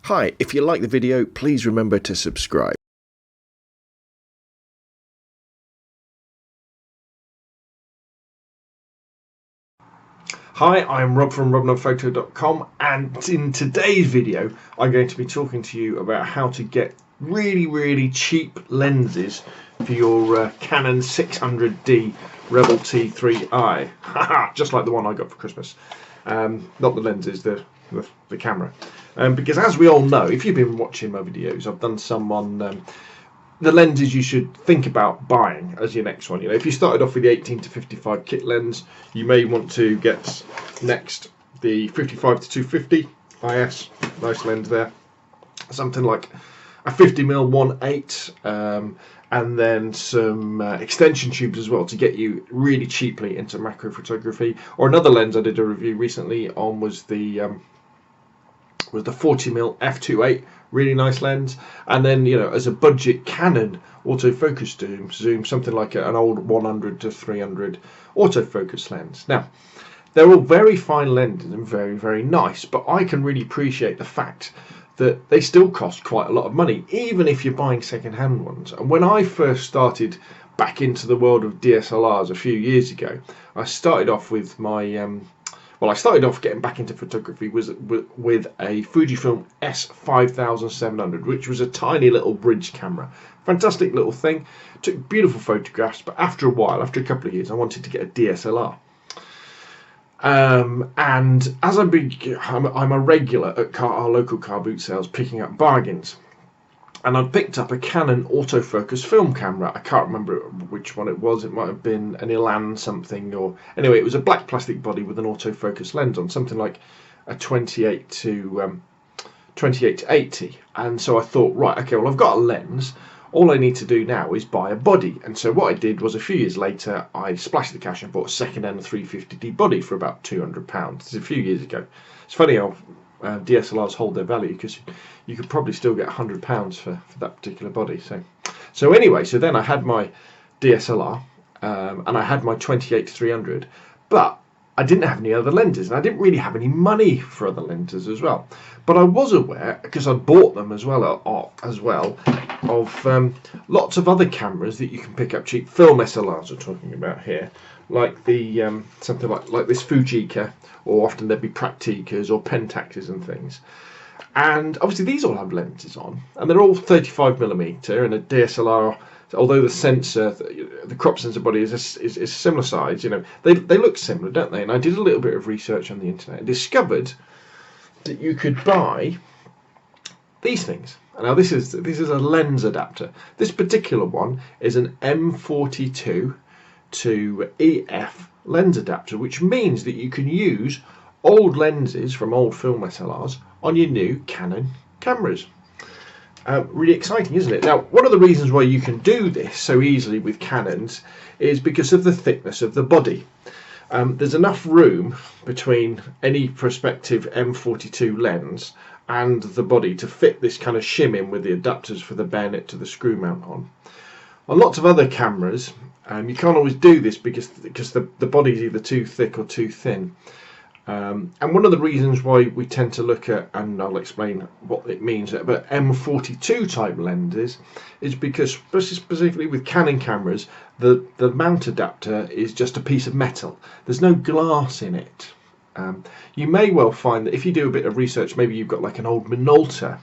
Hi, if you like the video, please remember to subscribe. Hi, I'm Rob from robnobphoto.com, and in today's video I'm going to be talking to you about how to get really cheap lenses for your Canon 600D Rebel T3i. Just like the one I got for Christmas. Not the lenses, the camera. Because as we all know, if you've been watching my videos, I've done some on the lenses you should think about buying as your next one. You know, if you started off with the 18 to 55 kit lens, you may want to get next the 55 to 250 IS, nice lens there. Something like a 50mm 1.8, and then some extension tubes as well to get you really cheaply into macro photography. Or another lens I did a review recently on was the 40mm f2.8, really nice lens. And then, you know, as a budget Canon autofocus zoom, something like an old 100 to 300 autofocus lens. Now, they're all very fine lenses and very nice, but I can really appreciate the fact that they still cost quite a lot of money, even if you're buying second-hand ones. And when I first started back into the world of DSLRs a few years ago, I started off with my I started off getting back into photography with a Fujifilm S5700, which was a tiny little bridge camera. Fantastic little thing. Took beautiful photographs, but after a while, after a couple of years, I wanted to get a DSLR. And as I'm a regular at our local car boot sales, picking up bargains. And I picked up a Canon autofocus film camera. I can't remember which one it was. It might have been an Elan something, or anyway, it was a black plastic body with an autofocus lens on, something like a 28 to 80. And so I thought, right, okay, well, I've got a lens. All I need to do now is buy a body. And so what I did was, a few years later, I splashed the cash and bought a second-hand 350D body for about £200. This is a few years ago. It's funny how DSLRs hold their value, because you could probably still get £100 for that particular body. So anyway, so then I had my DSLR and I had my 28-300, but I didn't have any other lenses, and I didn't really have any money for other lenses as well. But I was aware, because I bought them as well, of lots of other cameras that you can pick up cheap. Film SLRs we're talking about here, like the something like this Fujica, or often there'd be Prakticas or Pentaxes and things. And obviously these all have lenses on, and they're all 35mm, and a DSLR, although the sensor, the crop sensor body is similar size, you know, they look similar, don't they? And I did a little bit of research on the internet and discovered that you could buy these things. Now this is a lens adapter. This particular one is an M42 to EF lens adapter, which means that you can use old lenses from old film SLRs on your new Canon cameras. Really exciting, isn't it? Now, one of the reasons why you can do this so easily with Canons is because of the thickness of the body. There's enough room between any prospective M42 lens and the body to fit this kind of shim in with the adapters for the bayonet to the screw mount on. On lots of other cameras, you can't always do this because the body's either too thick or too thin. And one of the reasons why we tend to look at, and I'll explain what it means, but M42 type lenses is because, specifically with Canon cameras, the mount adapter is just a piece of metal. There's no glass in it. You may well find that if you do a bit of research, maybe you've got like an old Minolta,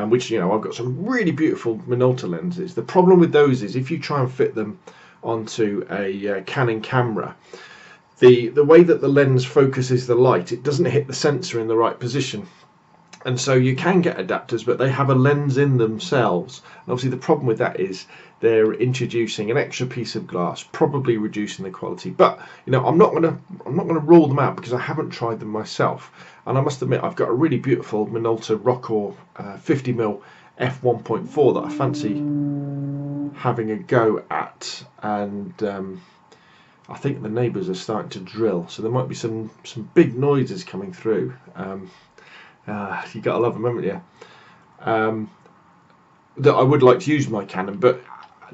which, you know, I've got some really beautiful Minolta lenses. The problem with those is if you try and fit them onto a Canon camera, the way that the lens focuses the light, it doesn't hit the sensor in the right position. And so you can get adapters, but they have a lens in themselves. And obviously the problem with that is they're introducing an extra piece of glass, probably reducing the quality. But, you know, I'm not gonna rule them out because I haven't tried them myself. And I must admit, I've got a really beautiful Minolta Rockor 50mm f1.4 that I fancy having a go at, and I think the neighbours are starting to drill, so there might be some big noises coming through. You gotta love them, haven't you? That I would like to use my Canon, but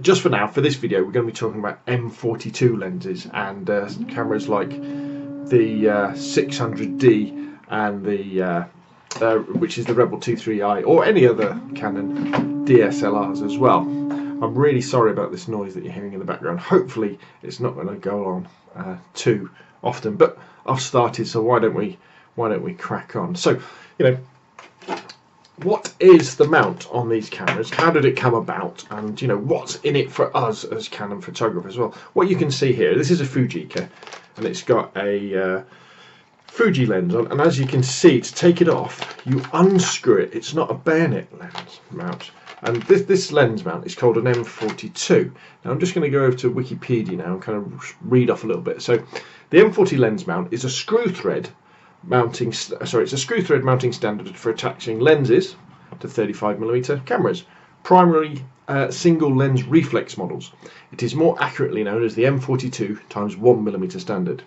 just for now, for this video, we're going to be talking about M42 lenses and cameras like the 600D and the which is the Rebel T3i, or any other Canon DSLRs as well. I'm really sorry about this noise that you're hearing in the background. Hopefully it's not going to go on too often, but I've started, so why don't we crack on? So, you know, what is the mount on these cameras? How did it come about? And, you know, what's in it for us as Canon photographers? Well, what you can see here, this is a Fujica, and it's got a Fuji lens on, and as you can see, to take it off, you unscrew it. It's not a bayonet lens mount, and this lens mount is called an M42. Now I'm just going to go over to Wikipedia now and kind of read off a little bit. So the M40 lens mount is a screw thread mounting standard for attaching lenses to 35mm cameras, primarily single lens reflex models. It is more accurately known as the M42 × 1mm standard,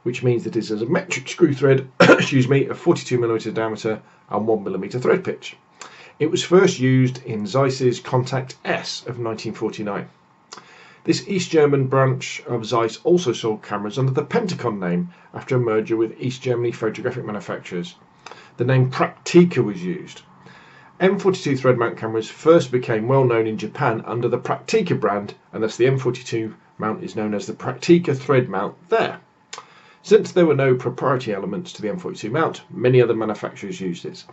which means that it is a metric screw thread excuse me, of 42mm diameter and 1mm thread pitch. It was first used in Zeiss's Contact S of 1949. This East German branch of Zeiss also sold cameras under the Pentacon name after a merger with East Germany photographic manufacturers. The name Praktica was used. M42 thread mount cameras first became well known in Japan under the Praktica brand, and thus the M42 mount is known as the Praktica thread mount there. Since there were no proprietary elements to the M42 mount, many other manufacturers used it.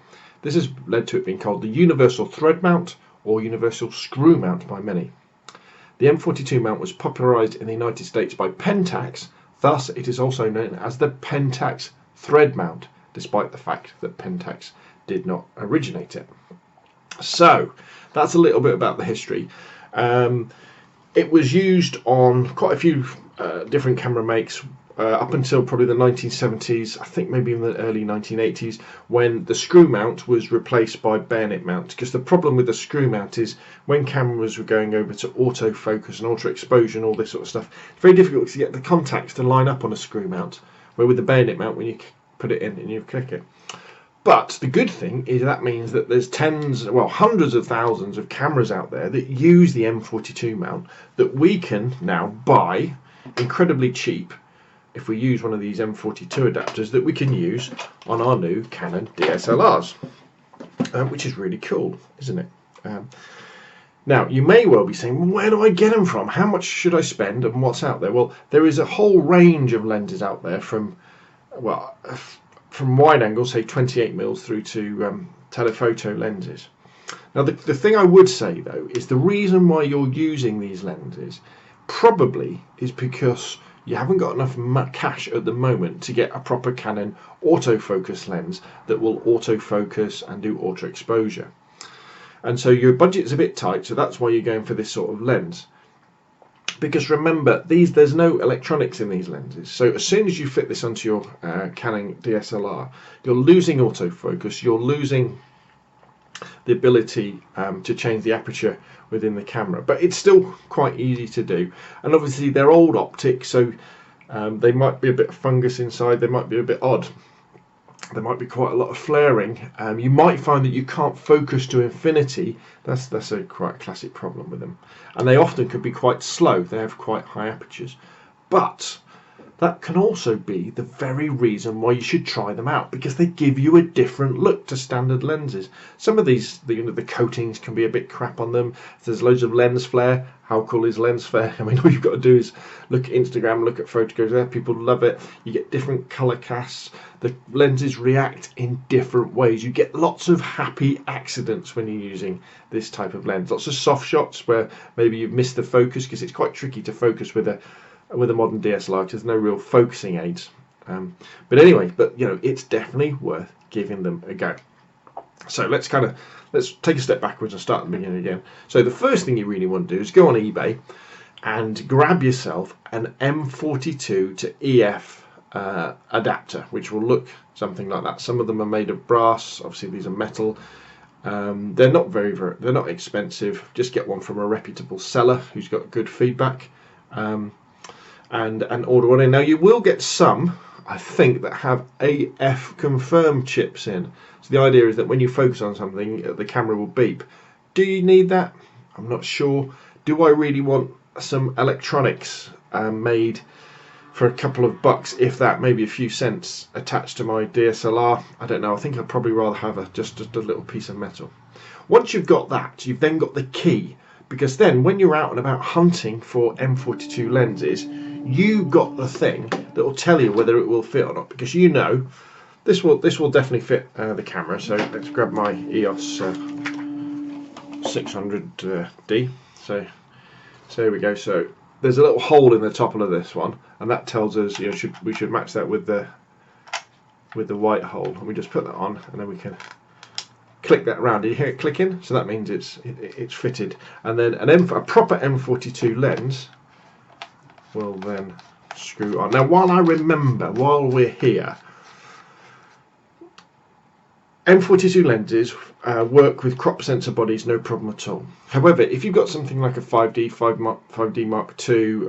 This has led to it being called the Universal Thread Mount or Universal Screw Mount by many. The M42 mount was popularised in the United States by Pentax, thus it is also known as the Pentax thread mount, despite the fact that Pentax did not originate it. So that's a little bit about the history. It was used on quite a few different camera makes up until probably the 1970s, I think maybe in the early 1980s, when the screw mount was replaced by bayonet mount. Because the problem with the screw mount is when cameras were going over to autofocus and auto exposure and all this sort of stuff, it's very difficult to get the contacts to line up on a screw mount, where with the bayonet mount, when you put it in and you click it. But the good thing is that means that there's hundreds of thousands of cameras out there that use the M42 mount that we can now buy incredibly cheap if we use one of these M42 adapters that we can use on our new Canon DSLRs, which is really cool, isn't it? Now, you may well be saying, well, where do I get them from? How much should I spend and what's out there? Well, there is a whole range of lenses out there from wide angle, say 28mm, through to telephoto lenses. Now, the thing I would say, though, is the reason why you're using these lenses probably is because you haven't got enough cash at the moment to get a proper Canon autofocus lens that will autofocus and do auto exposure. And so your budget's a bit tight, so that's why you're going for this sort of lens. Because remember, there's no electronics in these lenses. So as soon as you fit this onto your Canon DSLR, you're losing autofocus, you're losing the ability to change the aperture within the camera, but it's still quite easy to do. And obviously they're old optics, so they might be a bit of fungus inside, they might be a bit odd, there might be quite a lot of flaring. You might find that you can't focus to infinity. That's a quite classic problem with them, and they often could be quite slow. They have quite high apertures, but that can also be the very reason why you should try them out, because they give you a different look to standard lenses. Some of these, the coatings can be a bit crap on them. There's loads of lens flare. How cool is lens flare? I mean, all you've got to do is look at Instagram, look at photographs there. People love it. You get different color casts. The lenses react in different ways. You get lots of happy accidents when you're using this type of lens. Lots of soft shots where maybe you've missed the focus, because it's quite tricky to focus with a modern DSLR, because there's no real focusing aids. But anyway, it's definitely worth giving them a go. So let's take a step backwards and start at the beginning again. So the first thing you really want to do is go on eBay and grab yourself an M42 to EF adapter, which will look something like that. Some of them are made of brass. Obviously, these are metal. They're not they're not expensive. Just get one from a reputable seller who's got good feedback. And order one in. Now you will get some, I think, that have AF confirmed chips in. So the idea is that when you focus on something, the camera will beep. Do you need that? I'm not sure. Do I really want some electronics made for a couple of bucks, if that, maybe a few cents attached to my DSLR. I don't know. I think I'd probably rather have just a little piece of metal. Once you've got that, you've then got the key, because then when you're out and about hunting for M42 lenses, you've got the thing that will tell you whether it will fit or not, because you know this will definitely fit the camera. So let's grab my EOS 600D. So here we go. So there's a little hole in the top of this one, and that tells us, you know, we should match that with the white hole, and we just put that on, and then we can click that around. Did you hear it clicking? So that means it's fitted, and then a proper M42 lens will then screw on. Now, while we're here, M42 lenses work with crop sensor bodies, no problem at all. However, if you've got something like a 5D Mark II,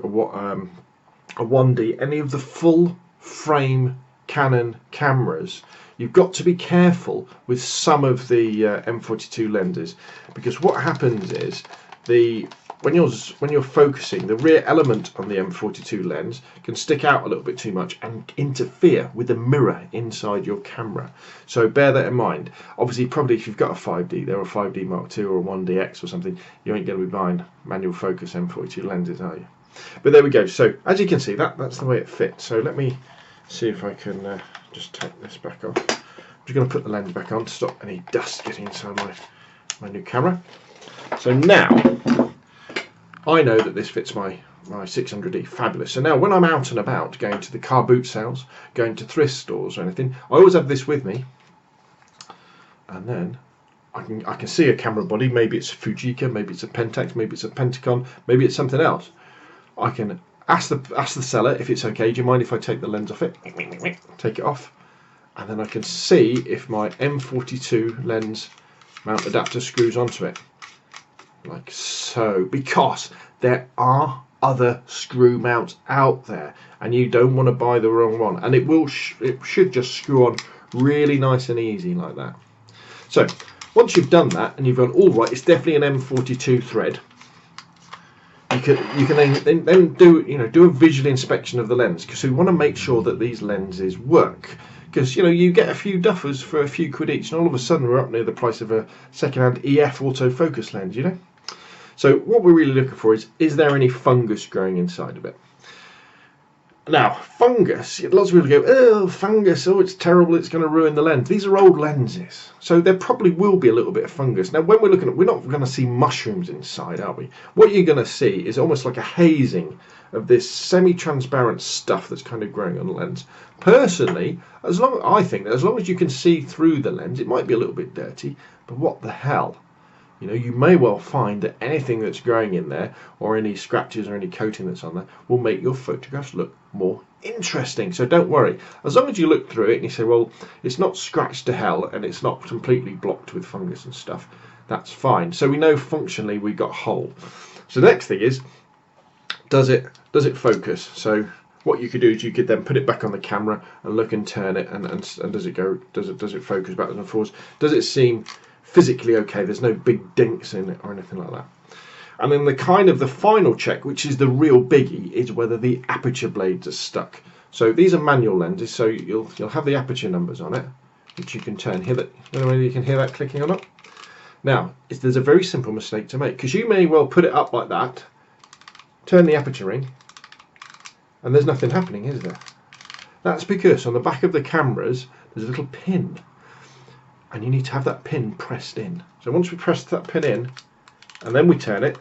a 1D, any of the full frame Canon cameras, you've got to be careful with some of the M42 lenses, because what happens is when you're focusing, the rear element on the M42 lens can stick out a little bit too much and interfere with the mirror inside your camera. So bear that in mind. Obviously, probably if you've got a 5D, there, or a 5D Mark II or a 1DX or something, you ain't going to be buying manual focus M42 lenses, are you? But there we go. So as you can see, that's the way it fits. So let me see if I can just take this back off. I'm just going to put the lens back on to stop any dust getting inside my new camera. So now I know that this fits my 600D. Fabulous. So now when I'm out and about, going to the car boot sales, going to thrift stores or anything, I always have this with me, and then I can see a camera body. Maybe it's a Fujica, maybe it's a Pentax, maybe it's a Pentacon, maybe it's something else. I can ask the seller if it's okay. Do you mind if I take the lens off it? Take it off, and then I can see if my M42 lens mount adapter screws onto it, like so, because there are other screw mounts out there, and you don't want to buy the wrong one, and it should just screw on really nice and easy like that. So once you've done that and you've gone all right, it's definitely an M42 thread. You can then do a visual inspection of the lens, because we want to make sure that these lenses work. Because you get a few duffers for a few quid each, and all of a sudden we're up near the price of a second-hand EF autofocus lens. So what we're really looking for is there any fungus growing inside of it? Now, fungus, lots of people go, oh, fungus, oh, it's terrible, it's going to ruin the lens. These are old lenses, so there probably will be a little bit of fungus. Now, when we're looking at, we're not going to see mushrooms inside, are we? What you're going to see is almost like a hazing of this semi-transparent stuff that's kind of growing on the lens. Personally, I think that as long as you can see through the lens, it might be a little bit dirty, but what the hell? You may well find that anything that's growing in there, or any scratches or any coating that's on there, will make your photographs look more interesting. So don't worry. As long as you look through it and you say, well, it's not scratched to hell and it's not completely blocked with fungus and stuff, that's fine. So we know functionally we got whole. So the next thing is, does it focus? So what you could do is you could then put it back on the camera and look and turn it, and does it focus backwards and forwards? Does it seem physically okay? There's no big dinks in it or anything like that. And then the final check, which is the real biggie, is whether the aperture blades are stuck. So these are manual lenses, so you'll have the aperture numbers on it, which you can turn. Hear that? I don't know whether you can hear that clicking or not. Now, there's a very simple mistake to make, because you may well put it up like that, turn the aperture ring, and there's nothing happening, is there? That's because on the back of the cameras there's a little pin, and you need to have that pin pressed in. So once we press that pin in and then we turn it,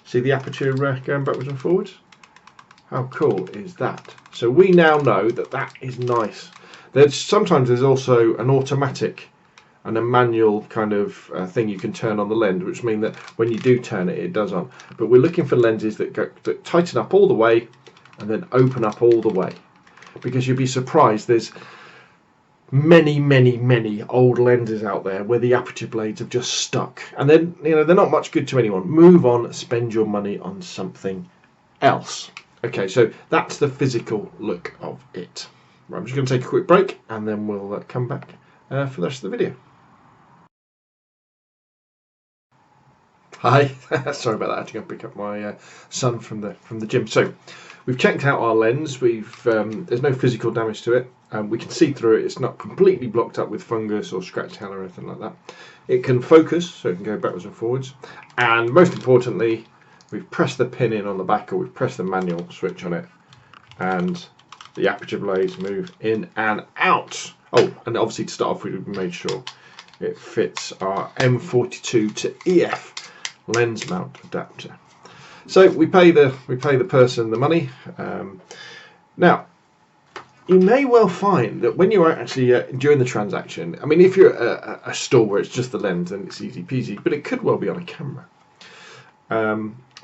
see the aperture going backwards and forwards? How cool is that? So we now know that is nice. Sometimes there's also an automatic and a manual kind of thing you can turn on the lens, which means that when you do turn it, it does on. But we're looking for lenses that tighten up all the way and then open up all the way, because you'd be surprised, there's many old lenses out there where the aperture blades have just stuck, and then they're not much good to anyone. Move on, spend your money on something else. Okay, so that's the physical look of it. Right, I'm just going to take a quick break and then we'll come back for the rest of the video. Hi, sorry about that. I had to go pick up my son from the gym. So we've checked out our lens. There's no physical damage to it. We can see through it. It's not completely blocked up with fungus or scratch tail or anything like that. It can focus, so it can go backwards and forwards. And most importantly, we've pressed the pin in on the back, or we've pressed the manual switch on it, and the aperture blades move in and out. Oh, and obviously to start off, we've made sure it fits our M42 to EF lens mount adapter. So we pay the person the money. Now, you may well find that when you're actually during the transaction, I mean, if you're at a store where it's just the lens, then it's easy peasy, but it could well be on a camera.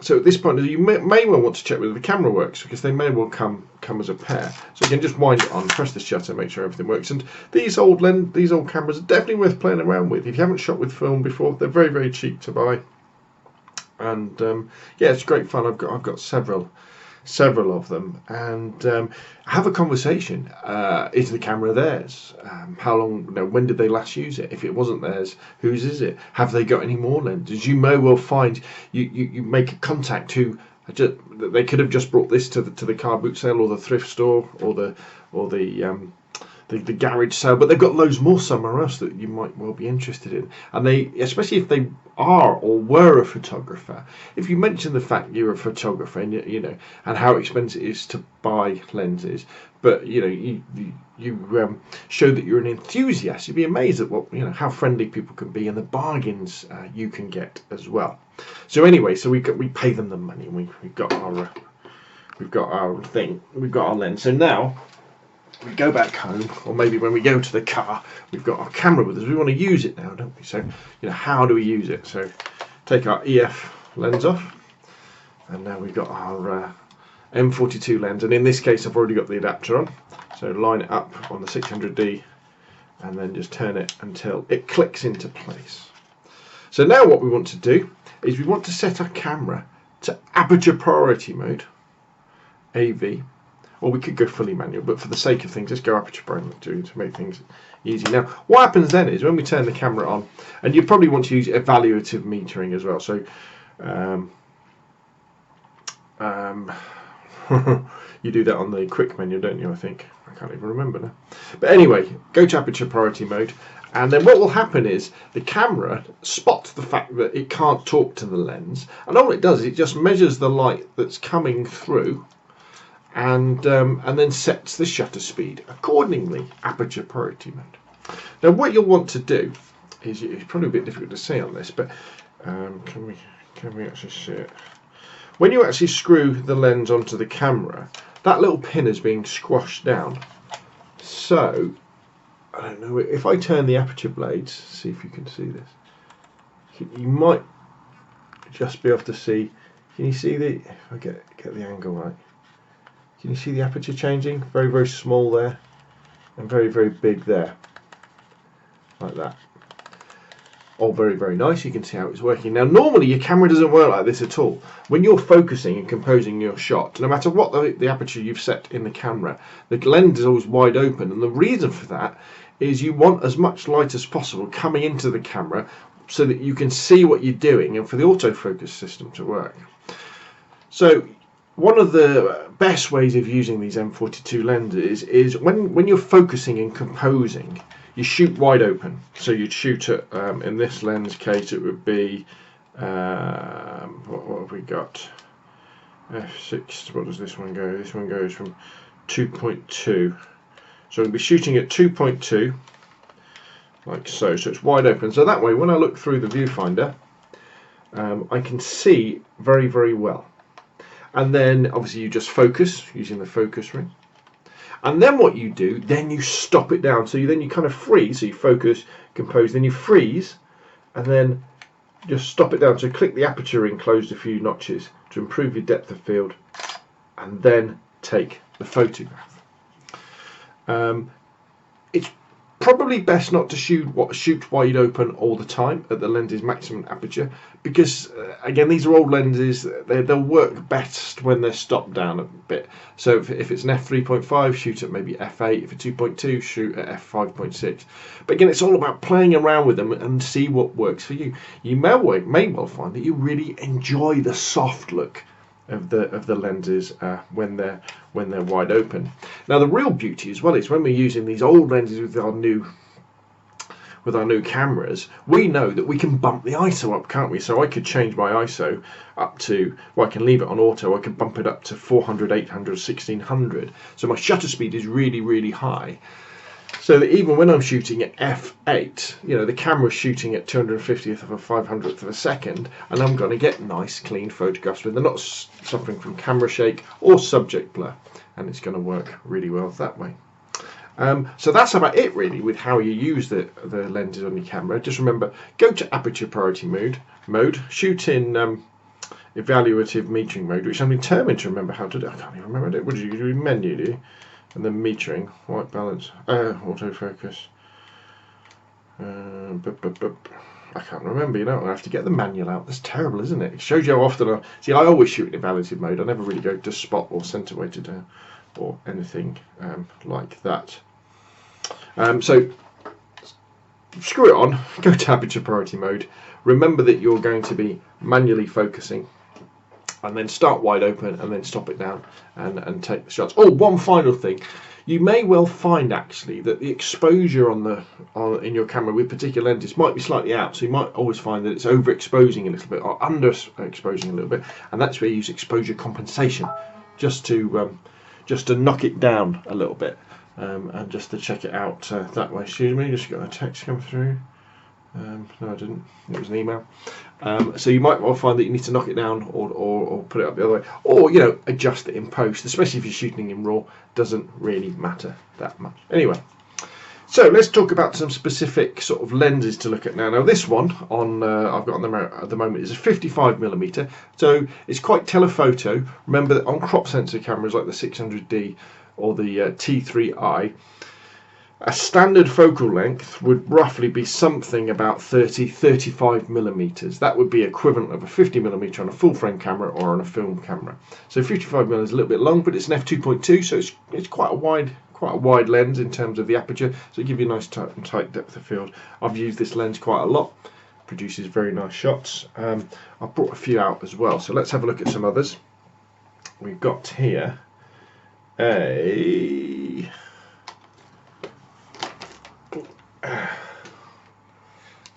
So at this point, you may well want to check whether the camera works, because they may well come as a pair. So you can just wind it on, press the shutter, make sure everything works. And these old cameras are definitely worth playing around with. If you haven't shot with film before, they're very, very cheap to buy. And yeah, it's great fun. I've got several of them, and have a conversation. Is the camera theirs? How long? When did they last use it? If it wasn't theirs, whose is it? Have they got any more lenses? You may well find you make a contact who they could have just brought this to the car boot sale or the thrift store or the garage sale, but they've got loads more somewhere else that you might well be interested in. And they, especially if they are or were a photographer, if you mention the fact you're a photographer and and how expensive it is to buy lenses, but you show that you're an enthusiast, you'd be amazed at what how friendly people can be and the bargains you can get as well. So anyway, so we pay them the money, and we've got our thing, we've got our lens. So now we go back home, or maybe when we go to the car, we've got our camera with us. We want to use it now, don't we? So, how do we use it? So, take our EF lens off, and now we've got our M42 lens. And in this case, I've already got the adapter on. So, line it up on the 600D, and then just turn it until it clicks into place. So now what we want to do is we want to set our camera to aperture priority mode, AV. Or we could go fully manual, but for the sake of things, let's go aperture priority to make things easy. Now, what happens then is when we turn the camera on, and you probably want to use evaluative metering as well. So, you do that on the quick menu, don't you? I think I can't even remember now. But anyway, go to aperture priority mode, and then what will happen is the camera spots the fact that it can't talk to the lens, and all it does is it just measures the light that's coming through. And then sets the shutter speed accordingly, aperture priority mode. Now what you'll want to do is, it's probably a bit difficult to see on this, but can we actually see it? When you actually screw the lens onto the camera, that little pin is being squashed down. So I don't know if I turn the aperture blades, see if you can see this. You might just be able to see. Can you see the? If I get the angle right. Can you see the aperture changing? Very, very small there, and very, very big there, like that. All very, very nice. You can see how it's working. Now, normally your camera doesn't work like this at all. When you're focusing and composing your shot, no matter what the aperture you've set in the camera, the lens is always wide open, and the reason for that is you want as much light as possible coming into the camera so that you can see what you're doing and for the autofocus system to work. So one of the best ways of using these M42 lenses is when you're focusing and composing, you shoot wide open. So you'd shoot it, in this lens case it would be, what have we got? F6, what does this one go? This one goes from 2.2. So we'll be shooting at 2.2, like so. So it's wide open. So that way when I look through the viewfinder, I can see very, very well. And then obviously you just focus using the focus ring, and then what you do, then you stop it down. So you kind of freeze. So you focus, compose, then you freeze, and then just stop it down. So click the aperture ring closed a few notches to improve your depth of field, and then take the photograph. It's probably best not to shoot wide open all the time at the lens's maximum aperture, because again, these are old lenses. They'll work best when they're stopped down a bit. So if it's an f3.5, shoot at maybe f8. If it's 2.2, shoot at f5.6. But again, it's all about playing around with them and see what works for you. You may well find that you really enjoy the soft look of the lenses when they're wide open. Now the real beauty as well is when we're using these old lenses with our new cameras, we know that we can bump the ISO up, can't we? So I could change my ISO up to, well, I can leave it on auto, I could bump it up to 400, 800, 1600. So my shutter speed is really, really high. So that even when I'm shooting at f8, you know, the camera's shooting at 250th of a 500th of a second, and I'm going to get nice, clean photographs where they're not suffering from camera shake or subject blur, and it's going to work really well that way. So that's about it really with how you use the lenses on your camera. Just remember, go to aperture priority mode, shoot in evaluative metering mode, which I'm determined to remember how to do. I can't even remember it. What did you do? Menu, do you? And then metering, white balance, autofocus. I can't remember, you know, I have to get the manual out. That's terrible, isn't it? It shows you how often I always shoot in evaluative mode. I never really go to spot or center weighted or anything like that. So screw it on, go to aperture priority mode. Remember that you're going to be manually focusing, and then start wide open and then stop it down and take the shots. Oh, one final thing. You may well find actually that the exposure in your camera with particular lenses might be slightly out, so you might always find that it's overexposing a little bit or underexposing a little bit, and that's where you use exposure compensation just to knock it down a little bit and just to check it out that way. Excuse me, just got a text come through. No, I didn't. It was an email. So you might well find that you need to knock it down or put it up the other way, or, you know, adjust it in post, especially if you're shooting in RAW. Doesn't really matter that much. Anyway, so let's talk about some specific sort of lenses to look at now. Now this one on I've got on the moment is a 55mm, so it's quite telephoto. Remember that on crop sensor cameras like the 600D or the T3i, a standard focal length would roughly be something about 30-35mm. That would be equivalent of a 50mm on a full frame camera or on a film camera. So 55mm is a little bit long, but it's an f2.2, so it's quite a wide lens in terms of the aperture, so it gives you a nice tight depth of field. I've used this lens quite a lot. Produces very nice shots. I've brought a few out as well, so let's have a look at some others. We've got here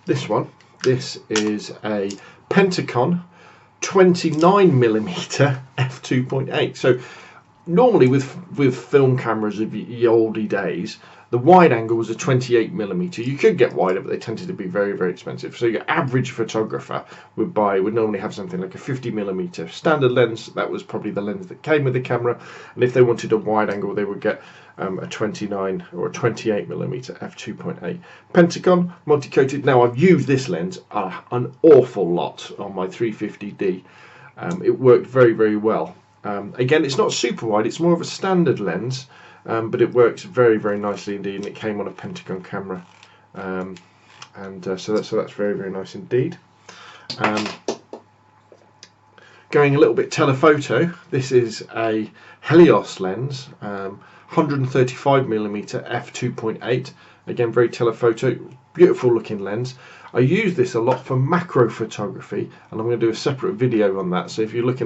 this one. This is a Pentacon 29mm f2.8. So normally with film cameras of the oldie days, the wide angle was a 28mm. You could get wider, but they tended to be very, very expensive. So your average photographer would normally have something like a 50mm standard lens. That was probably the lens that came with the camera. And if they wanted a wide angle, they would get a 29 or a 28mm f2.8. Pentacon multi-coated. Now I've used this lens an awful lot on my 350D. It worked very, very well. Again, it's not super wide, it's more of a standard lens, but it works very, very nicely indeed, and it came on a Pentacon camera, so that's very, very nice indeed. Going a little bit telephoto, this is a Helios lens, 135mm f2.8, again very telephoto, beautiful looking lens. I use this a lot for macro photography, and I'm going to do a separate video on that, so if you look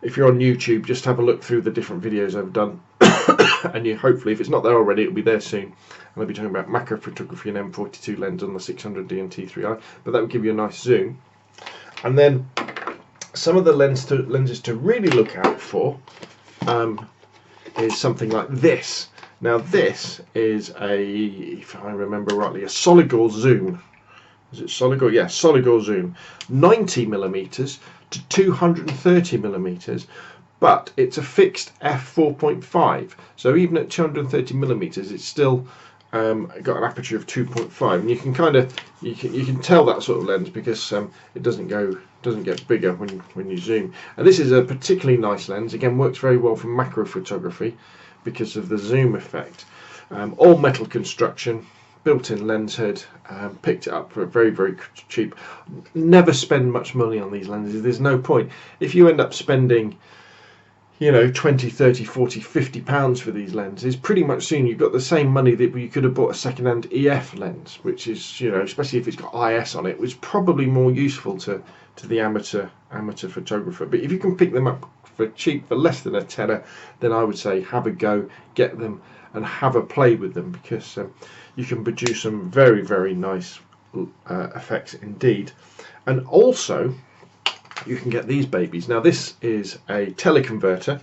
if you're on YouTube, just have a look through the different videos I've done and hopefully, if it's not there already, it'll be there soon. And I'll be talking about macro photography and M42 lens on the 600D and T3i, but that will give you a nice zoom. And then some of the lenses to really look out for is something like this. Now this is if I remember rightly, a solid gore zoom. Is it solid gore? Yeah, solid gore zoom. 90mm to 230mm, but it's a fixed f4.5. So even at 230mm, it's still got an aperture of 2.5, and you can tell that sort of lens because it doesn't get bigger when you zoom. And this is a particularly nice lens. Again, works very well for macro photography because of the zoom effect. All metal construction, built-in lens head, picked it up for very, very cheap. Never spend much money on these lenses. There's no point. If you end up spending, you know, 20, 30, 40, 50 pounds for these lenses, pretty much soon you've got the same money that you could have bought a second-hand EF lens, which is, you know, especially if it's got IS on it, which is probably more useful to the amateur photographer. But if you can pick them up for cheap, for less than a tenner, then I would say have a go, get them and have a play with them, because you can produce some very, very nice effects indeed. And also you can get these babies. Now this is a teleconverter.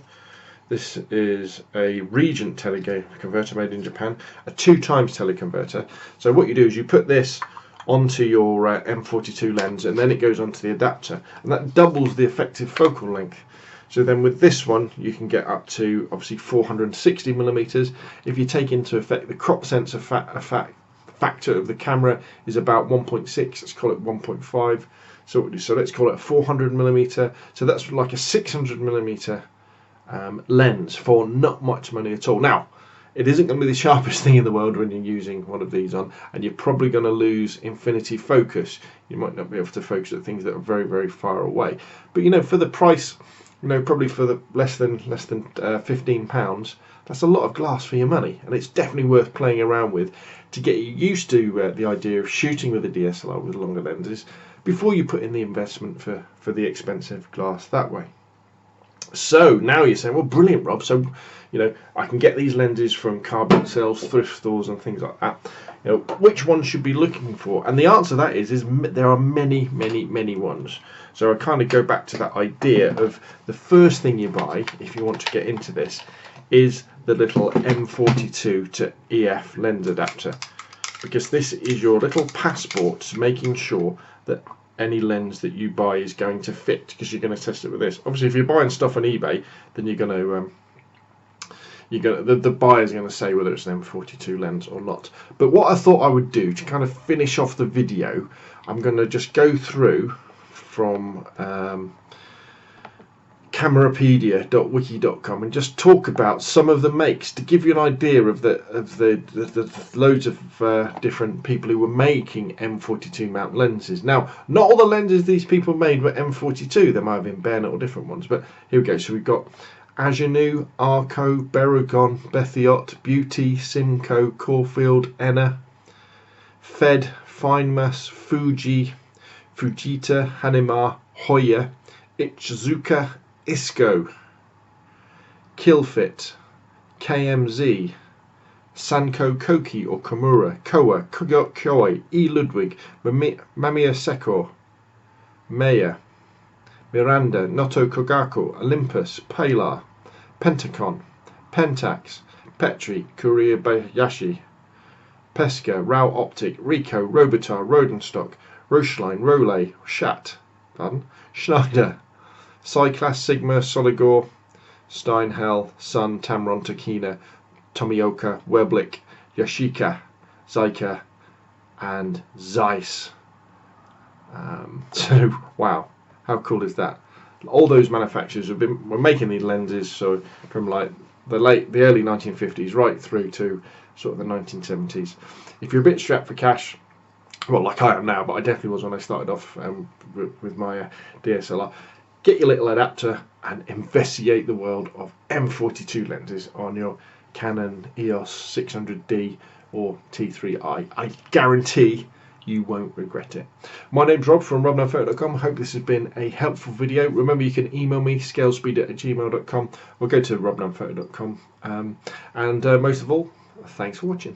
This is a Regent teleconverter made in Japan, a 2x teleconverter. So what you do is you put this onto your M42 lens, and then it goes onto the adapter, and that doubles the effective focal length. So then with this one you can get up to obviously 460 millimeters. If you take into effect the crop sensor factor of the camera is about 1.6, let's call it 1.5. So let's call it a 400 millimeter. So that's like a 600 millimeter lens for not much money at all. Now, it isn't going to be the sharpest thing in the world when you're using one of these on, and you're probably going to lose infinity focus. You might not be able to focus at things that are very, very far away. But you know, for the price, you know, probably for the less than £15, that's a lot of glass for your money, and it's definitely worth playing around with to get you used to the idea of shooting with a DSLR with longer lenses before you put in the investment for the expensive glass that way. So now you're saying, well, brilliant, Rob. So, you know, I can get these lenses from car boot sales, thrift stores, and things like that. You know, which one should be looking for? And the answer to that is there are many, many, many ones. So I kind of go back to that idea of the first thing you buy if you want to get into this is the little M42 to EF lens adapter, because this is your little passport to making sure that any lens that you buy is going to fit, because you're going to test it with this. Obviously, if you're buying stuff on eBay, then you're going to the buyer's going to say whether it's an M42 lens or not. But what I thought I would do to kind of finish off the video, I'm going to just go through from camerapedia.wiki.com and just talk about some of the makes to give you an idea of the loads of different people who were making M42 mount lenses. Now, not all the lenses these people made were M42. There might have been Bayonet or different ones, but here we go. So we've got Agenu, Arco, Beragon, Bethiot, Beauty, Simcoe, Caulfield, Enna, Fed, Finemas, Fuji, Fujita, Hanima, Hoya, Ichizuka, Isco, Killfit, KMZ, Sanko Koki or Komura, Koa, Koi, E. Ludwig, Mamiya Sekor, Meyer, Miranda, Noto Kogaku, Olympus, Palar, Pentacon, Pentax, Petri, Kuribayashi, Pesca, Rao Optic, Ricoh, Robitar, Rodenstock, Rocheline, Rolei, Schneider, Cyclass, Sigma, Soligor, Steinhell, Sun, Tamron, Takina, Tomioka, Weblick, Yashica, Zyka, and Zeiss. So wow, how cool is that? All those manufacturers were making these lenses, so from like the early 1950s right through to sort of the 1970s. If you're a bit strapped for cash, well, like I am now, but I definitely was when I started off with my DSLR, get your little adapter and investigate the world of M42 lenses on your Canon EOS 600D or T3i. I guarantee you won't regret it. My name's Rob from robnowphoto.com. I hope this has been a helpful video. Remember, you can email me, scalespeeder@gmail.com, or go to robnowphoto.com. And most of all, thanks for watching.